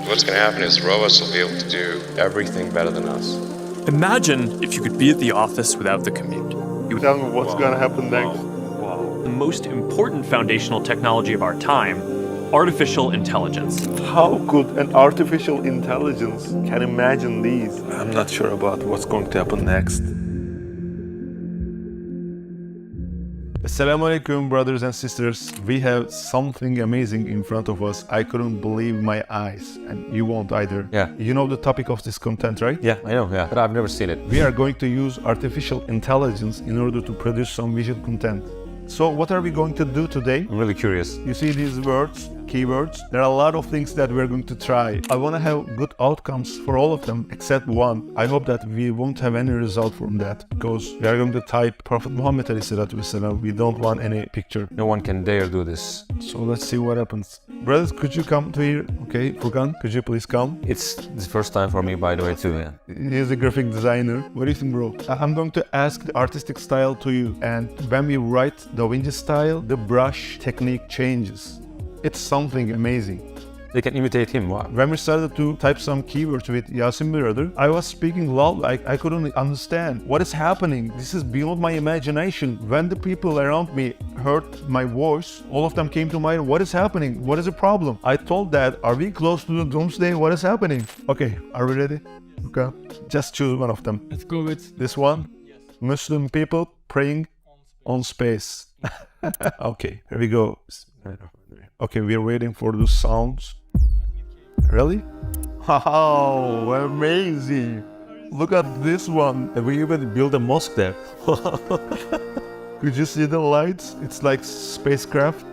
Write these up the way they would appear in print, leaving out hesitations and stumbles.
what's going to happen is robots will be able to do everything better than us. Imagine if you could be at the office without the commute. You tell me what's going to happen next. The most important foundational technology of our time, artificial intelligence. How could an artificial intelligence can imagine these? I'm not sure about what's going to happen next. Assalamu alaikum, brothers and sisters. We have something amazing in front of us. I couldn't believe my eyes, and you won't either. Yeah. You know the topic of this content, right? Yeah, I know, yeah, but I've never seen it. We are going to use artificial intelligence in order to produce some visual content. So what are we going to do today? I'm really curious. You see these words, keywords? There are a lot of things that we're going to try. I want to have good outcomes for all of them except one. I hope that we won't have any result from that because we are going to type Prophet Muhammad ﷺ. We don't want any picture. No one can dare do this. So let's see what happens. Brothers, could you come to here? Okay, Furkan, could you please come? It's the first time for me, by the way, too, yeah. He's a graphic designer. What do you think, bro? I'm going to ask the artistic style to you, and when we write Da Vinci style, the brush technique changes. It's something amazing. They can imitate him, wow. When we started to type some keywords with Yasin brother, I was speaking loud, I couldn't understand what is happening. This is beyond my imagination. When the people around me heard my voice, all of them came to mind, what is happening? What is the problem? I told that, are we close to the doomsday? What is happening? Okay, are we ready? Okay, just choose one of them. Let's go with this one. Yes. Muslim people praying on space. Okay, here we go. Okay, we're waiting for the sounds. Really? Wow, amazing! Look at this one. We even built a mosque there. Could you see the lights? It's like spacecraft.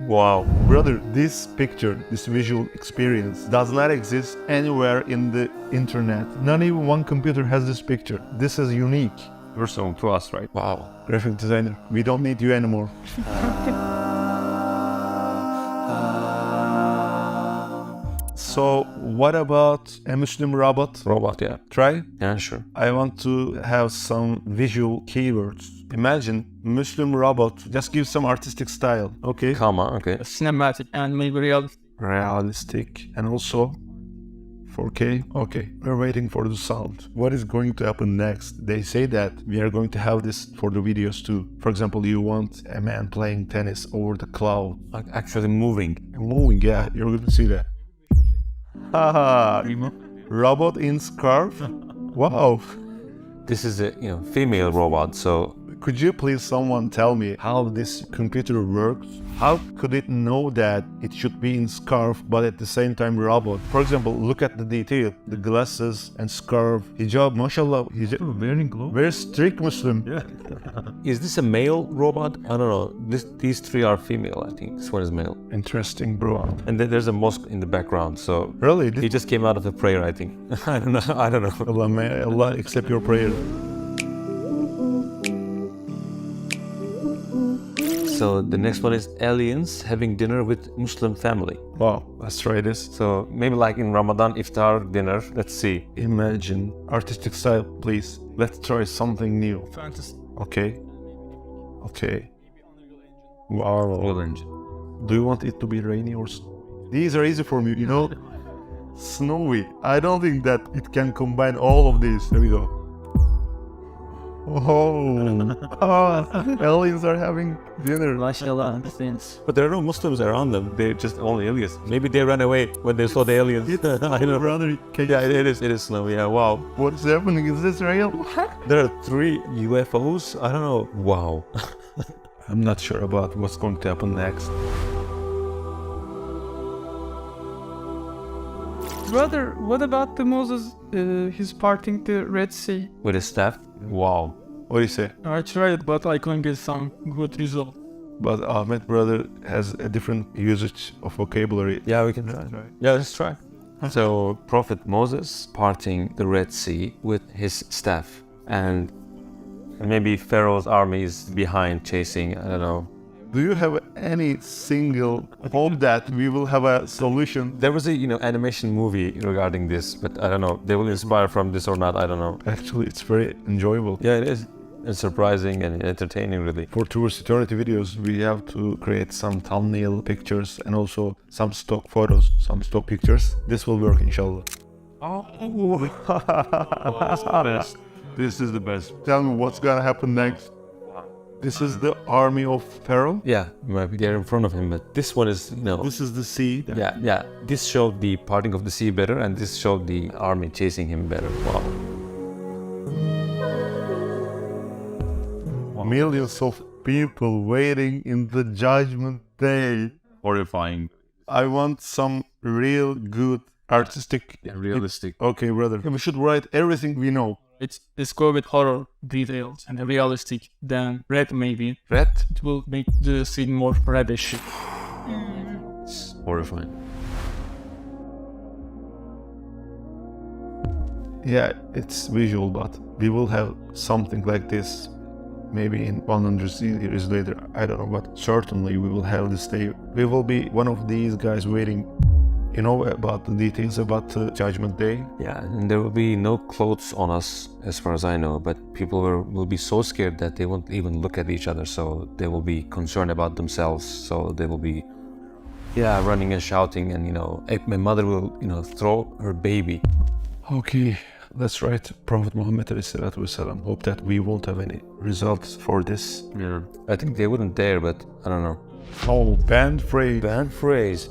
Wow. Brother, this picture, this visual experience does not exist anywhere in the internet. Not even one computer has this picture. This is unique. Personal to us, right? Wow. Graphic designer, we don't need you anymore. So, what about a Muslim robot? Robot, yeah. Try? Yeah, sure. I want to have some visual keywords. Imagine Muslim robot. Just give some artistic style. Okay. Comma, okay. cinematic and maybe realistic. Realistic. And also 4K. Okay. We're waiting for the sound. What is going to happen next? They say that we are going to have this for the videos too. For example, you want a man playing tennis over the cloud. Like actually moving. Moving, yeah. You're going to see that. Haha. Robot in scarf? Wow. This is a female robot, so could you please someone tell me how this computer works? How could it know that it should be in scarf but at the same time robot? For example, look at the detail, the glasses and scarf, hijab, mashallah, hijab, wearing gloves. Very strict Muslim. Yeah. Is this a male robot? I don't know. These three are female, I think. This one is male. Interesting, bro. And then there's a mosque in the background, so really, he just came out of a prayer, I think. I don't know. Allah, may Allah accept your prayer. So the next one is aliens having dinner with Muslim family. Wow, let's try this. So maybe like in Ramadan iftar dinner. Let's see. Imagine artistic style, please. Let's try something new. Fantasy. Okay. Wow. Real engine. Do you want it to be rainy or these are easy for me, you know? Snowy. I don't think that it can combine all of these. There we go. Oh, aliens are having dinner. Mashallah. But there are no Muslims around them. They're just only aliens. Maybe they ran away when they saw the aliens. I know. Brother, yeah, it is snowy. Yeah, wow. What is happening? Is this real? There are 3 UFOs. I don't know. Wow. I'm not sure about what's going to happen next. Brother, what about the Moses? He's parting the Red Sea. With a staff? Wow. What do you say? I tried, but I couldn't get some good result. But Ahmed brother has a different usage of vocabulary. Yeah, we can try. Yeah, let's try. So, Prophet Moses parting the Red Sea with his staff. And maybe Pharaoh's army is behind chasing, I don't know. Do you have any single hope that we will have a solution? There was a animation movie regarding this, but I don't know. They will inspire from this or not, I don't know. Actually, it's very enjoyable. Yeah, it is. and surprising and entertaining, really. For Towards Eternity videos, we have to create some thumbnail pictures and also some stock photos, some stock pictures. This will work, inshallah. This is the best. Tell me what's gonna happen next. This is the army of Pharaoh. Yeah, maybe they're in front of him, but this one is, This is the sea. yeah. This showed the parting of the sea better, and this showed the army chasing him better. Wow. Millions of people waiting in the Judgment Day. Horrifying. I want some real good artistic. Realistic. Okay, brother. We should write everything we know. Let's go with horror details and realistic. Then red maybe. Red? It will make the scene more reddish. It's horrifying. Yeah, it's visual, but we will have something like this maybe in 100 years later. I don't know, but certainly we will have this day. We will be one of these guys waiting, about the details about the Judgment Day. Yeah, and there will be no clothes on us, as far as I know, but people will be so scared that they won't even look at each other, so they will be concerned about themselves, so they will be, running and shouting, and, my mother will, throw her baby. Okay, let's write Prophet Muhammad ﷺ. Hope that we won't have any results for this. Yeah. I think they wouldn't dare, but I don't know. Oh, banned phrase. Banned phrase.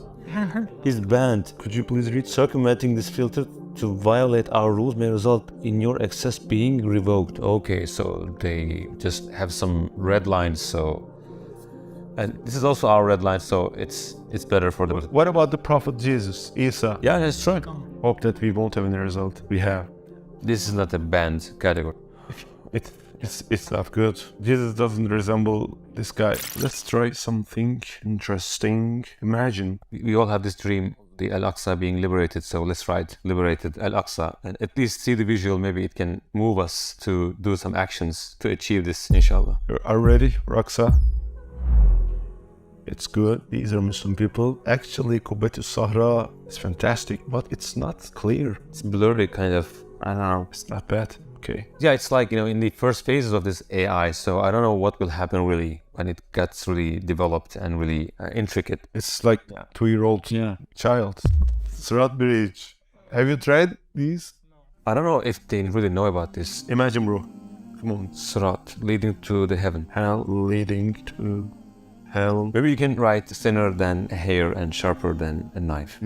He's banned. Could you please read? Circumventing this filter to violate our rules may result in your access being revoked. Okay, so they just have some red lines, so... And this is also our red line, so it's better for them. What about the Prophet Jesus, Isa? Yeah, that's right. Hope that we won't have any result. We have. This is not a banned category. It's not good. Jesus doesn't resemble this guy. Let's try something interesting. Imagine. We all have this dream, the Al-Aqsa being liberated, so let's write liberated Al-Aqsa and at least see the visual. Maybe it can move us to do some actions to achieve this, inshallah. Are you ready, Raksa? It's good. These are Muslim people. Actually, Kubet Sahra is fantastic, but it's not clear. It's blurry, kind of. I don't know. It's not bad. Okay. Yeah, it's like, in the first phases of this AI, so I don't know what will happen really when it gets really developed and really intricate. It's like 2-year-old child. Surat Bridge. Have you tried these? I don't know if they really know about this. Imagine, bro. Come on. Surat, leading to the heaven. Hell leading to hell. Maybe you can write thinner than a hair and sharper than a knife.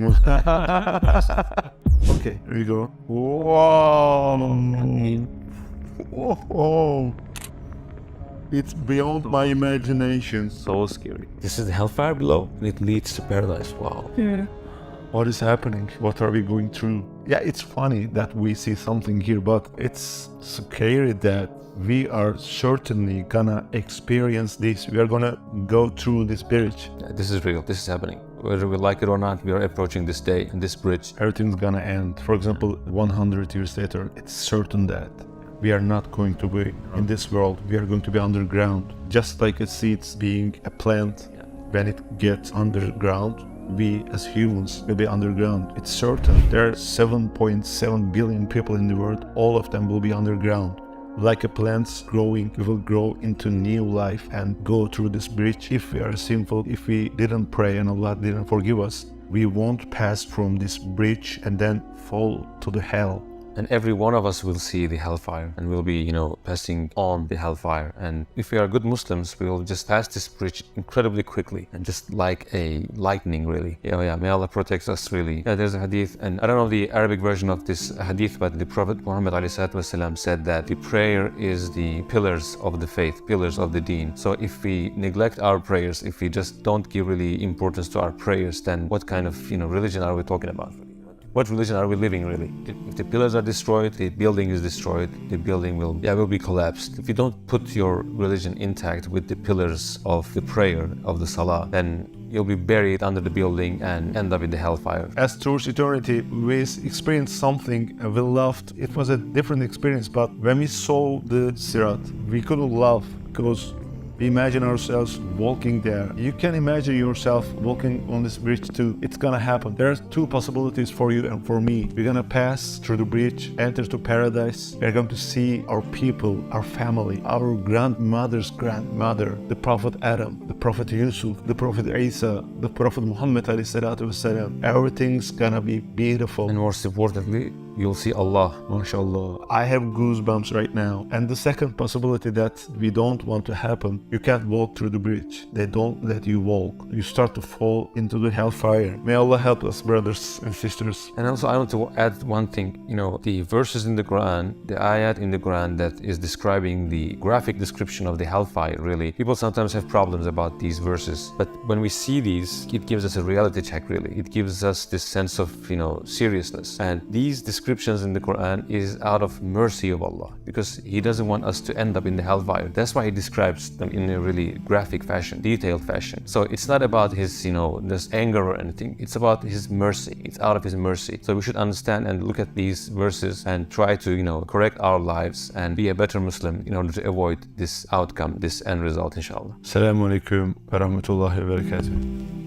Okay, here we go. Whoa! Whoa! It's beyond my imagination. So scary. This is the hellfire below, and it leads to paradise. Wow. Yeah. What is happening? What are we going through? Yeah, it's funny that we see something here, but it's scary that we are certainly gonna experience this. We are gonna go through this bridge. Yeah, this is real. This is happening. Whether we like it or not, we are approaching this day and this bridge. Everything's gonna end. For example, 100 years later, it's certain that we are not going to be in this world. We are going to be underground. Just like a seed being a plant, when it gets underground, we as humans will be underground. It's certain. There are 7.7 billion people in the world. All of them will be underground. Like a plant growing, we will grow into new life and go through this bridge. If we are sinful, if we didn't pray and Allah didn't forgive us, we won't pass from this bridge and then fall to the hell. And every one of us will see the hellfire and will be, passing on the hellfire. And if we are good Muslims, we will just pass this bridge incredibly quickly and just like a lightning, really. Yeah, may Allah protect us, really. Yeah, there's a hadith, and I don't know the Arabic version of this hadith, but the Prophet Muhammad ﷺ said that the prayer is the pillars of the faith, pillars of the deen. So if we neglect our prayers, if we just don't give really importance to our prayers, then what kind of, religion are we talking about? What religion are we living, really? If the pillars are destroyed, the building is destroyed, the building will be collapsed. If you don't put your religion intact with the pillars of the prayer, of the salah, then you'll be buried under the building and end up in the hellfire. As towards eternity, we experienced something we loved. It was a different experience, but when we saw the Sirat, we couldn't laugh because We imagine ourselves walking there. You can imagine yourself walking on this bridge too. It's gonna happen. There are two possibilities for you and for me. We're gonna pass through the bridge, enter to paradise. We're going to see our people, our family, our grandmother's grandmother, the Prophet Adam, the Prophet Yusuf, the Prophet Isa, the Prophet Muhammad alayhi salatu wasalam. Everything's gonna be beautiful. And most importantly, you'll see Allah, mashallah. I have goosebumps right now. And the second possibility that we don't want to happen, you can't walk through the bridge. They don't let you walk. You start to fall into the hellfire. May Allah help us, brothers and sisters. And also I want to add one thing, the verses in the Quran, the ayat in the Quran that is describing the graphic description of the hellfire, really. People sometimes have problems about these verses, but when we see these, it gives us a reality check, really. It gives us this sense of, seriousness. And these descriptions in the Quran is out of mercy of Allah, because He doesn't want us to end up in the hellfire. That's why He describes them in a really graphic fashion, detailed fashion. So it's not about His, this anger or anything. It's about His mercy. It's out of His mercy. So we should understand and look at these verses and try to, correct our lives and be a better Muslim in order to avoid this outcome, this end result, inshallah. Assalamu alaikum wa rahmatullahi wa barakatuh.